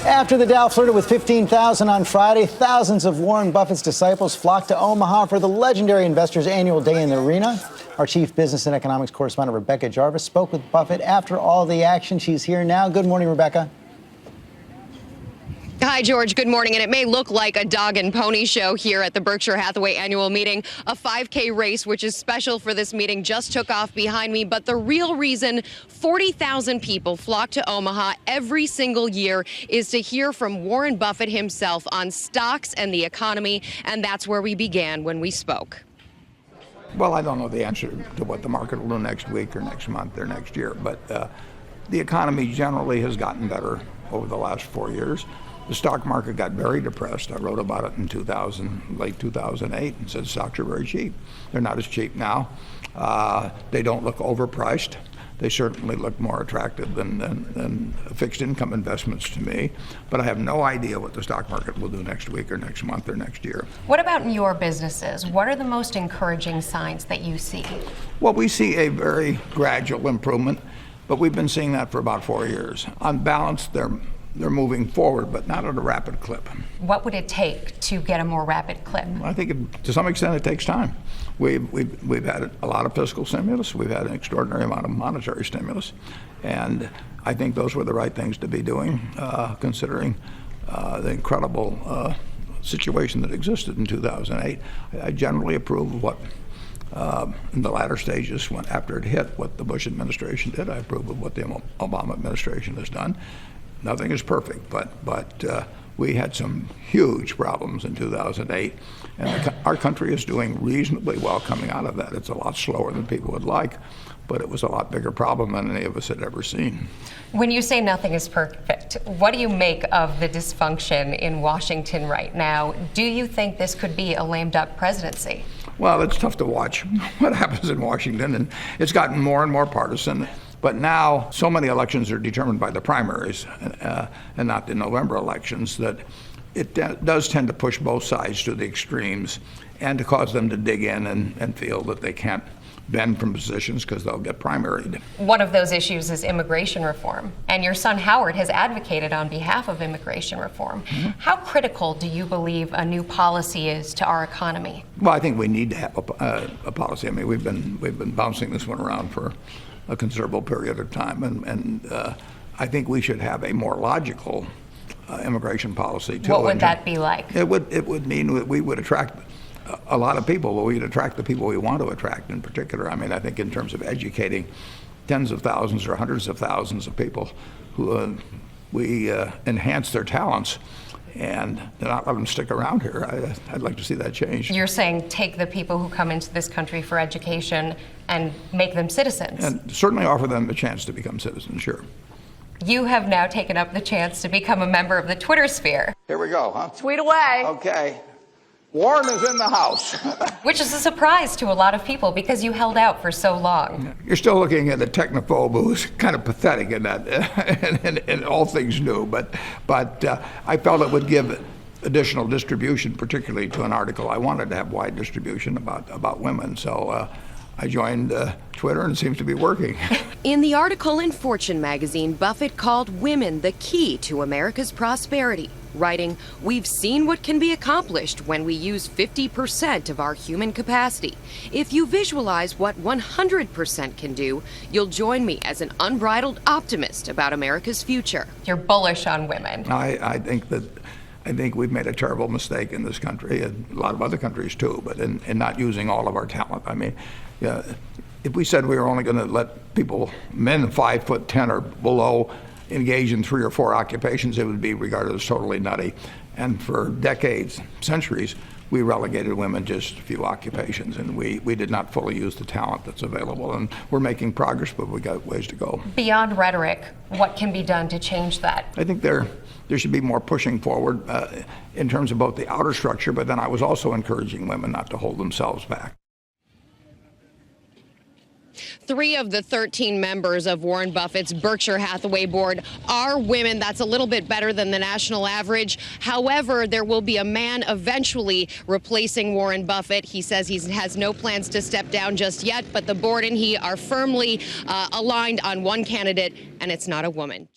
After the Dow flirted with 15,000 on Friday, thousands of Warren Buffett's disciples flocked to Omaha for the legendary investor's annual day in the arena. Our chief business and economics correspondent, Rebecca Jarvis, spoke with Buffett after all the action. She's here now. Good morning, Rebecca. Hi, George. Good morning. And it may look like a dog and pony show here at the Berkshire Hathaway annual meeting. A 5K race, which is special for this meeting, just took off behind me. But the real reason 40,000 people flock to Omaha every single year is to hear from Warren Buffett himself on stocks and the economy. And that's where we began when we spoke. Well, I don't know the answer to what the market will do next week or next month or next year. But the economy generally has gotten better over the last 4 years. The stock market got very depressed. I wrote about it in late 2008, and said stocks are very cheap. They're not as cheap now. They don't look overpriced. They certainly look more attractive than fixed income investments to me. But I have no idea what the stock market will do next week or next month or next year. What about in your businesses? What are the most encouraging signs that you see? Well, we see a very gradual improvement, but we've been seeing that for about 4 years. On balance, they're moving forward, but not at a rapid clip. What would it take to get a more rapid clip? I think to some extent it takes time. We've had a lot of fiscal stimulus. We've had an extraordinary amount of monetary stimulus. And I think those were the right things to be doing, considering the incredible situation that existed in 2008. I generally approve of what, in the latter stages, after it hit, what the Bush administration did. I approve of what the Obama administration has done. Nothing is perfect, but we had some huge problems in 2008, and our country is doing reasonably well coming out of that. It's a lot slower than people would like, but it was a lot bigger problem than any of us had ever seen. When you say nothing is perfect, what do you make of the dysfunction in Washington right now? Do you think this could be a lame duck presidency? Well, it's tough to watch what happens in Washington, and it's gotten more and more partisan. But now, so many elections are determined by the primaries and not the November elections, that it does tend to push both sides to the extremes and to cause them to dig in and feel that they can't bend from positions because they'll get primaried. One of those issues is immigration reform, and your son Howard has advocated on behalf of immigration reform. Mm-hmm. How critical do you believe a new policy is to our economy? Well, I think we need to have a policy. I mean, we've been bouncing this one around for a considerable period of time, and I think we should have a more logical immigration policy too. What would that be like? It would mean that we would attract a lot of people, but we'd attract the people we want to attract in particular. I mean, I think in terms of educating tens of thousands or hundreds of thousands of people who we enhance their talents and not let them stick around here. I'd like to see that change. You're saying take the people who come into this country for education and make them citizens. And certainly offer them the chance to become citizens, sure. You have now taken up the chance to become a member of the Twitter sphere. Here we go, huh? Tweet away. Okay. Warren is in the house. Which is a surprise to a lot of people because you held out for so long. You're still looking at a technophobe who's kind of pathetic in that, in all things new. But I felt it would give additional distribution, particularly to an article. I wanted to have wide distribution about women. So I joined Twitter, and it seems to be working. In the article in Fortune magazine, Buffett called women the key to America's prosperity, writing, "We've seen what can be accomplished when we use 50% of our human capacity. If you visualize what 100% can do, you'll join me as an unbridled optimist about America's future." You're bullish on women. I think we've made a terrible mistake in this country, and a lot of other countries too, but in not using all of our talent. I mean, if we said we were only going to let people, men 5'10" or below, engage in 3 or 4 occupations, it would be regarded as totally nutty. And for decades, centuries, we relegated women to just a few occupations, and we did not fully use the talent that's available. And we're making progress, but we got ways to go. Beyond rhetoric, what can be done to change that? I think there should be more pushing forward in terms of both the outer structure, but then I was also encouraging women not to hold themselves back. 3 of the 13 members of Warren Buffett's Berkshire Hathaway board are women. That's a little bit better than the national average. However, there will be a man eventually replacing Warren Buffett. He says he has no plans to step down just yet, but the board and he are firmly aligned on one candidate, and it's not a woman.